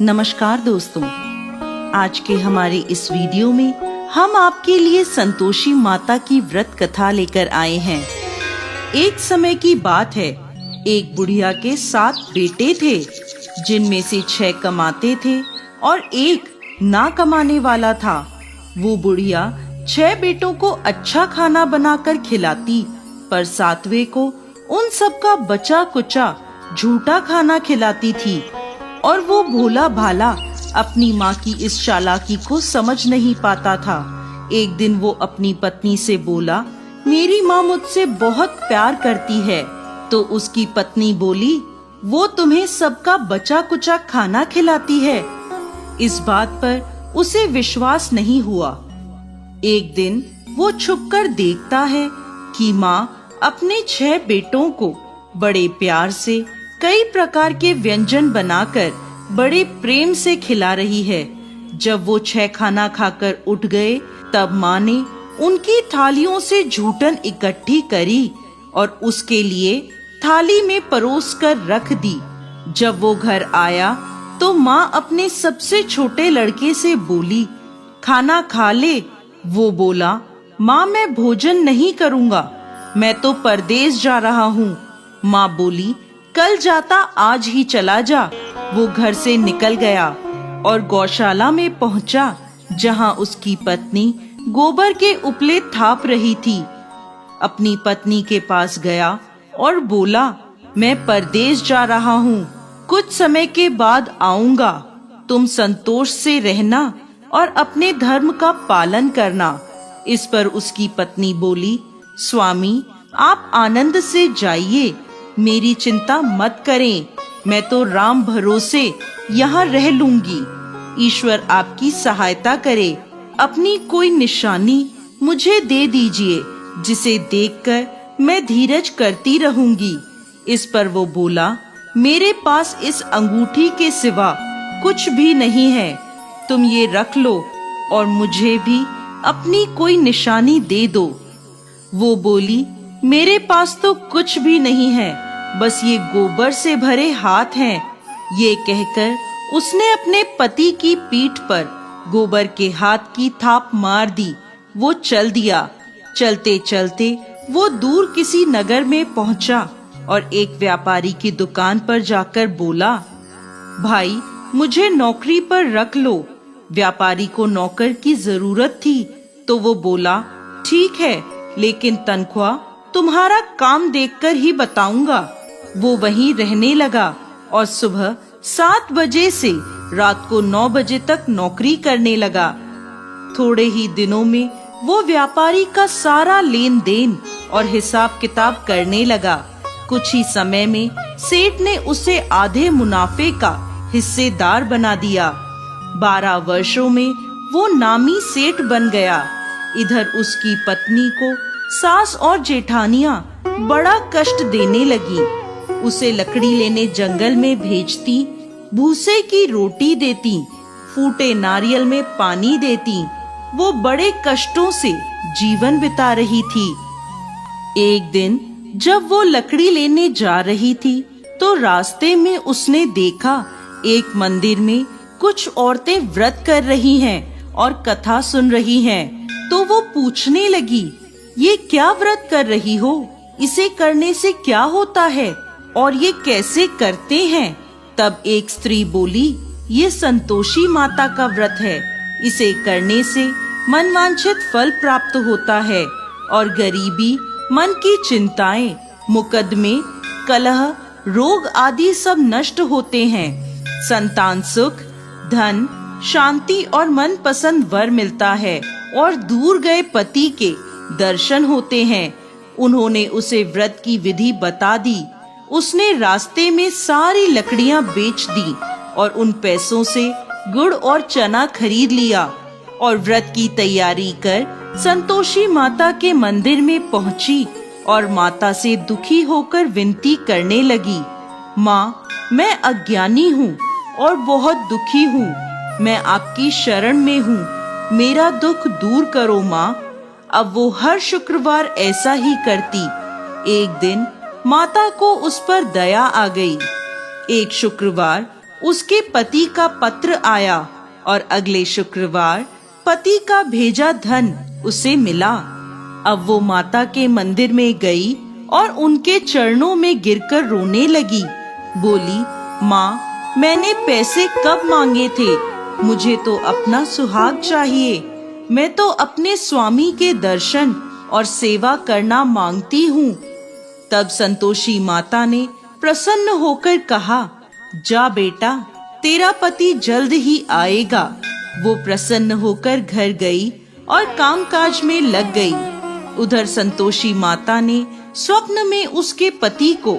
नमस्कार दोस्तों, आज के हमारे इस वीडियो में हम आपके लिए संतोषी माता की व्रत कथा लेकर आए हैं। एक समय की बात है, एक बुढ़िया के 7 बेटे थे, जिनमें से 6 कमाते थे और एक ना कमाने वाला था। वो बुढ़िया 6 बेटों को अच्छा खाना बनाकर खिलाती, पर 7वें को उन सब का बचा कुचा झूठा खाना खिलाती थी। और वो भोला भाला अपनी माँ की इस चालाकी को समझ नहीं पाता था। एक दिन वो अपनी पत्नी से बोला, मेरी माँ मुझसे बहुत प्यार करती है। तो उसकी पत्नी बोली, वो तुम्हें सबका बचा कुचा खाना खिलाती है। इस बात पर उसे विश्वास नहीं हुआ। एक दिन वो छुपकर देखता है कि माँ अपने 6 बेटों को बड़े प्यार से कई प्रकार के व्यंजन बनाकर बड़े प्रेम से खिला रही है। जब वो 6 खाना खाकर उठ गए, तब माँ ने उनकी थालियों से झूठन इकट्ठी करी और उसके लिए थाली में परोस कर रख दी। जब वो घर आया तो माँ अपने सबसे छोटे लड़के से बोली, खाना खा ले। वो बोला, माँ मैं भोजन नहीं करूँगा, मैं तो परदेश जा रहा हूँ। माँ बोली, कल जाता आज ही चला जा। वो घर से निकल गया और गौशाला में पहुंचा, जहां उसकी पत्नी गोबर के उपले थाप रही थी। अपनी पत्नी के पास गया और बोला, मैं परदेश जा रहा हूँ, कुछ समय के बाद आऊंगा। तुम संतोष से रहना और अपने धर्म का पालन करना। इस पर उसकी पत्नी बोली, स्वामी आप आनंद से जाइए, मेरी चिंता मत करें, मैं तो राम भरोसे यहाँ रह लूंगी। ईश्वर आपकी सहायता करे। अपनी कोई निशानी मुझे दे दीजिए, जिसे देखकर मैं धीरज करती रहूंगी। इस पर वो बोला, मेरे पास इस अंगूठी के सिवा कुछ भी नहीं है, तुम ये रख लो और मुझे भी अपनी कोई निशानी दे दो। वो बोली, मेरे पास तो कुछ भी नहीं है, बस ये गोबर से भरे हाथ हैं। ये कहकर उसने अपने पति की पीठ पर गोबर के हाथ की थाप मार दी। वो चल दिया। चलते चलते वो दूर किसी नगर में पहुंचा और एक व्यापारी की दुकान पर जाकर बोला, भाई मुझे नौकरी पर रख लो। व्यापारी को नौकर की जरूरत थी, तो वो बोला, ठीक है, लेकिन तनख्वाह तुम्हारा काम देखकर ही बताऊंगा। वो वहीं रहने लगा और सुबह 7 बजे से रात को 9 बजे तक नौकरी करने लगा। थोड़े ही दिनों में वो व्यापारी का सारा लेन देन और हिसाब किताब करने लगा। कुछ ही समय में सेठ ने उसे आधे मुनाफे का हिस्सेदार बना दिया। 12 वर्षों में वो नामी सेठ बन गया। इधर उसकी पत्नी को सास और जेठानियां बड़ा कष्ट देने लगी। उसे लकड़ी लेने जंगल में भेजती, भूसे की रोटी देती, फूटे नारियल में पानी देती। वो बड़े कष्टों से जीवन बिता रही थी। एक दिन जब वो लकड़ी लेने जा रही थी, तो रास्ते में उसने देखा एक मंदिर में कुछ औरतें व्रत कर रही हैं और कथा सुन रही हैं। तो वो पूछने लगी, ये क्या व्रत कर रही हो? इसे करने से क्या होता है और ये कैसे करते हैं? तब एक स्त्री बोली, ये संतोषी माता का व्रत है, इसे करने से मनवांछित फल प्राप्त होता है और गरीबी, मन की चिंताएं, मुकदमे, कलह, रोग आदि सब नष्ट होते हैं। संतान सुख, धन, शांति और मन पसंद वर मिलता है और दूर गए पति के दर्शन होते हैं। उन्होंने उसे व्रत की विधि बता दी। उसने रास्ते में सारी लकड़ियां बेच दी और उन पैसों से गुड़ और चना खरीद लिया और व्रत की तैयारी कर संतोषी माता के मंदिर में पहुंची और माता से दुखी होकर विनती करने लगी, माँ मैं अज्ञानी हूँ और बहुत दुखी हूँ, मैं आपकी शरण में हूँ, मेरा दुख दूर करो माँ। अब वो हर शुक्रवार ऐसा ही करती। एक दिन माता को उस पर दया आ गई। एक शुक्रवार उसके पति का पत्र आया और अगले शुक्रवार पति का भेजा धन उसे मिला। अब वो माता के मंदिर में गई और उनके चरणों में गिरकर रोने लगी। बोली, माँ, मैंने पैसे कब मांगे थे? मुझे तो अपना सुहाग चाहिए। मैं तो अपने स्वामी के दर्शन और सेवा करना मांगती हूँ। तब संतोषी माता ने प्रसन्न होकर कहा, जा बेटा, तेरा पति जल्द ही आएगा। वो प्रसन्न होकर घर गई और कामकाज में लग गई। उधर संतोषी माता ने स्वप्न में उसके पति को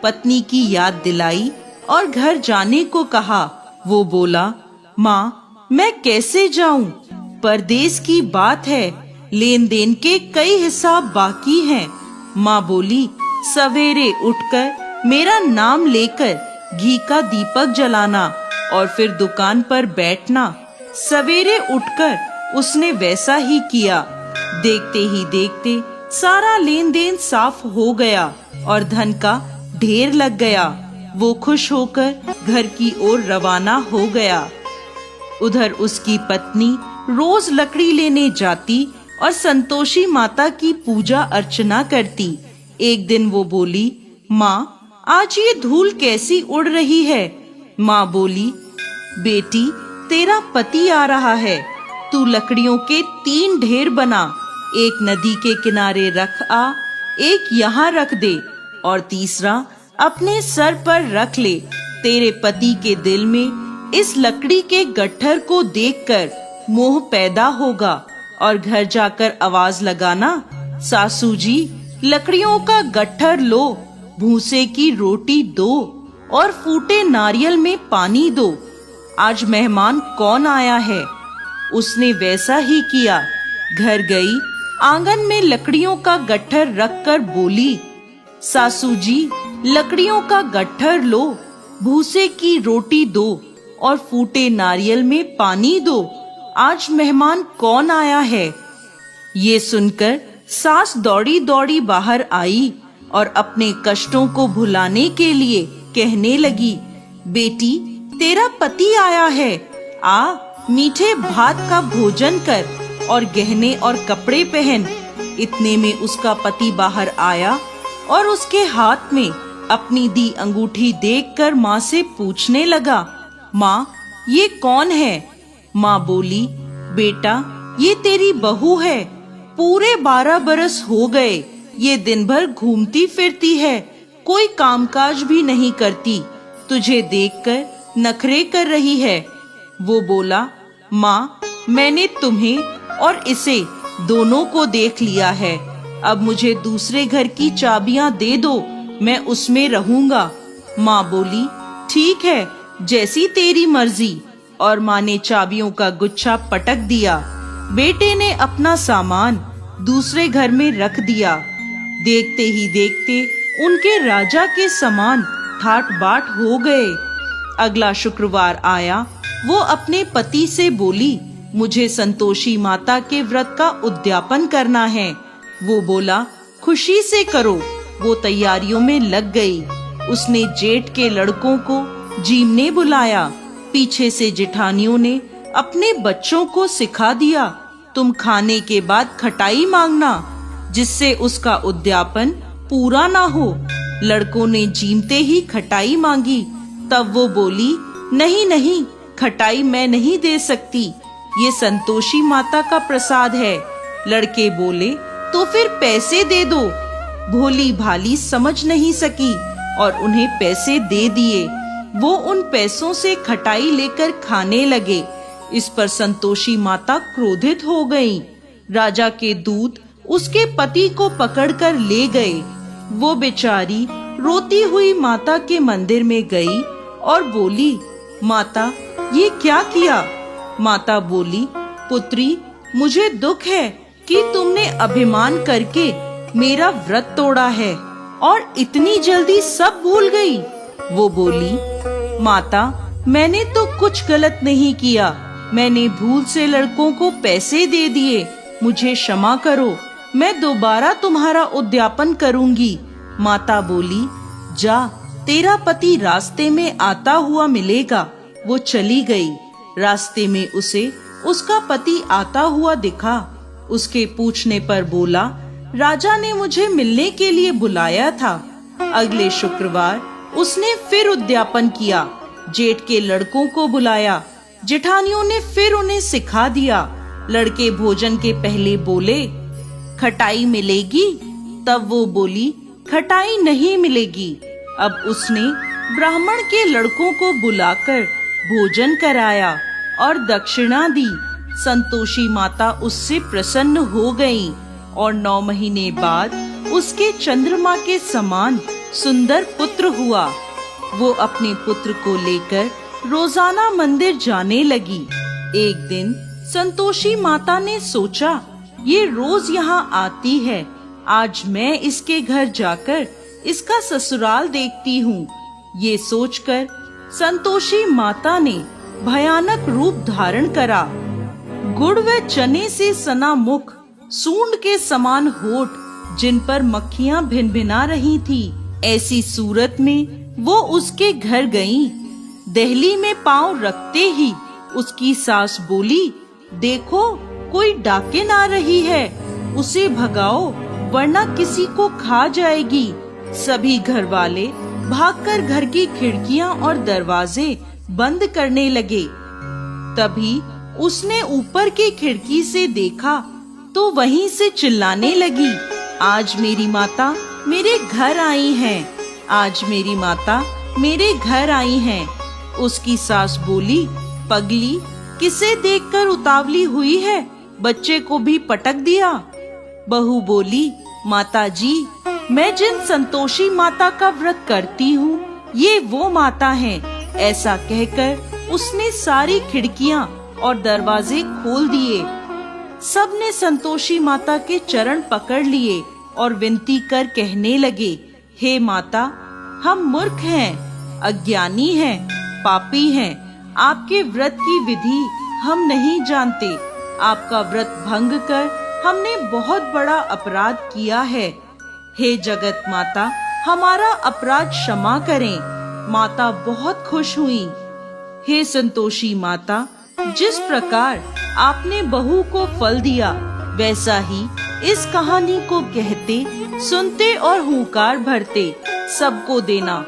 पत्नी की याद दिलाई और घर जाने को कहा। वो बोला, माँ, मैं कैसे जाऊं? परदेश की बात है, लेन देन के कई हिसाब बाकी हैं। माँ बोली, सवेरे उठकर मेरा नाम लेकर घी का दीपक जलाना और फिर दुकान पर बैठना। सवेरे उठकर उसने वैसा ही किया। देखते ही देखते सारा लेन देन साफ हो गया और धन का ढेर लग गया। वो खुश होकर घर की ओर रवाना हो गया। उधर उसकी पत्नी रोज लकड़ी लेने जाती और संतोषी माता की पूजा अर्चना करती। एक दिन वो बोली, माँ, आज ये धूल कैसी उड़ रही है? माँ बोली, बेटी, तेरा पति आ रहा है। तू लकड़ियों के 3 ढेर बना, एक नदी के किनारे रख आ, एक यहाँ रख दे और तीसरा अपने सर पर रख ले। तेरे पति के दिल में इस लकड़ी के गट्ठर को देखकर मोह पैदा होगा और घर जाकर आवाज लगाना, सासू जी, लकड़ियों का गट्ठर लो, भूसे की रोटी दो और फूटे नारियल में पानी दो। आज मेहमान कौन आया है? उसने वैसा ही किया। घर गई, आंगन में लकड़ियों का गट्ठर रखकर बोली, सासू जी, लकड़ियों का गट्ठर लो, भूसे की रोटी दो और फूटे नारियल में पानी दो। आज मेहमान कौन आया है? ये सुनकर सास दौड़ी दौड़ी बाहर आई और अपने कष्टों को भुलाने के लिए कहने लगी, बेटी, तेरा पति आया है। आ, मीठे भात का भोजन कर और गहने और कपड़े पहन। इतने में उसका पति बाहर आया और उसके हाथ में अपनी दी अंगूठी देखकर माँ से पूछने लगा, माँ, ये कौन है? माँ बोली, बेटा, ये तेरी बहू है। पूरे 12 बरस हो गए ये दिन भर घूमती फिरती है, कोई कामकाज भी नहीं करती। तुझे देखकर नखरे कर रही है। वो बोला, माँ, मैंने तुम्हें और इसे दोनों को देख लिया है। अब मुझे दूसरे घर की चाबियां दे दो, मैं उसमें रहूंगा। माँ बोली, ठीक है, जैसी तेरी मर्जी। और माँ ने चाबियों का गुच्छा पटक दिया। बेटे ने अपना सामान दूसरे घर में रख दिया। देखते ही देखते उनके राजा के समान ठाट बाट हो गए। अगला शुक्रवार आया। वो अपने पति से बोली, मुझे संतोषी माता के व्रत का उद्यापन करना है। वो बोला, खुशी से करो। वो तैयारियों में लग गई। उसने जेठ के लड़कों को जीमने बुलाया। पीछे से जेठानियों ने अपने बच्चों को सिखा दिया, तुम खाने के बाद खटाई मांगना, जिससे उसका उद्यापन पूरा ना हो। लड़कों ने जीमते ही खटाई मांगी। तब वो बोली, नहीं नहीं, खटाई मैं नहीं दे सकती, ये संतोषी माता का प्रसाद है। लड़के बोले, तो फिर पैसे दे दो। भोली भाली समझ नहीं सकी और उन्हें पैसे दे दिए। वो उन पैसों से खटाई लेकर खाने लगे। इस पर संतोषी माता क्रोधित हो गईं। राजा के दूत उसके पति को पकड़कर ले गए। वो बेचारी रोती हुई माता के मंदिर में गई और बोली, माता, ये क्या किया? माता बोली, पुत्री, मुझे दुख है कि तुमने अभिमान करके मेरा व्रत तोड़ा है और इतनी जल्दी सब भूल गई। वो बोली, माता, मैंने तो कुछ गलत नहीं किया। मैंने भूल से लड़कों को पैसे दे दिए। मुझे क्षमा करो, मैं दोबारा तुम्हारा उद्यापन करूंगी। माता बोली, जा, तेरा पति रास्ते में आता हुआ मिलेगा। वो चली गई। रास्ते में उसे उसका पति आता हुआ दिखा। उसके पूछने पर बोला, राजा ने मुझे मिलने के लिए बुलाया था। अगले शुक्रवार उसने फिर उद्यापन किया। जेठ के लड़कों को बुलाया। जेठानियों ने फिर उन्हें सिखा दिया। लड़के भोजन के पहले बोले, खटाई मिलेगी? तब वो बोली, खटाई नहीं मिलेगी। अब उसने ब्राह्मण के लड़कों को बुलाकर भोजन कराया और दक्षिणा दी। संतोषी माता उससे प्रसन्न हो गईं और 9 महीने बाद उसके चंद्रमा के समान सुंदर पुत्र हुआ। वो अपने पुत्र को लेकर रोजाना मंदिर जाने लगी। एक दिन संतोषी माता ने सोचा, ये रोज यहाँ आती है, आज मैं इसके घर जाकर इसका ससुराल देखती हूँ। ये सोचकर संतोषी माता ने भयानक रूप धारण करा। गुड़ व चने से सना मुख, सूंड के समान होठ, जिन पर मक्खियां भिनभिना रही थी। ऐसी सूरत में वो उसके घर गईं। दहली में पांव रखते ही उसकी सास बोली, देखो कोई डाकिन आ रही है, उसे भगाओ वरना किसी को खा जाएगी। सभी घर वाले भागकर घर की खिड़कियां और दरवाजे बंद करने लगे। तभी उसने ऊपर की खिड़की से देखा तो वहीं से चिल्लाने लगी, आज मेरी माता मेरे घर आई हैं, आज मेरी माता मेरे घर आई हैं। उसकी सास बोली, पगली, किसे देखकर उतावली हुई है, बच्चे को भी पटक दिया। बहू बोली, माता जी, मैं जिन संतोषी माता का व्रत करती हूँ, ये वो माता हैं। ऐसा कहकर उसने सारी खिड़कियाँ और दरवाजे खोल दिए। सबने संतोषी माता के चरण पकड़ लिए और विनती कर कहने लगे, हे माता, हम मूर्ख हैं, अज्ञानी हैं, पापी हैं। आपके व्रत की विधि हम नहीं जानते। आपका व्रत भंग कर हमने बहुत बड़ा अपराध किया है। हे जगत माता, हमारा अपराध क्षमा करें। माता बहुत खुश हुई। हे संतोषी माता, जिस प्रकार आपने बहू को फल दिया, वैसा ही इस कहानी को कहते, सुनते और हुंकार भरते सबको देना।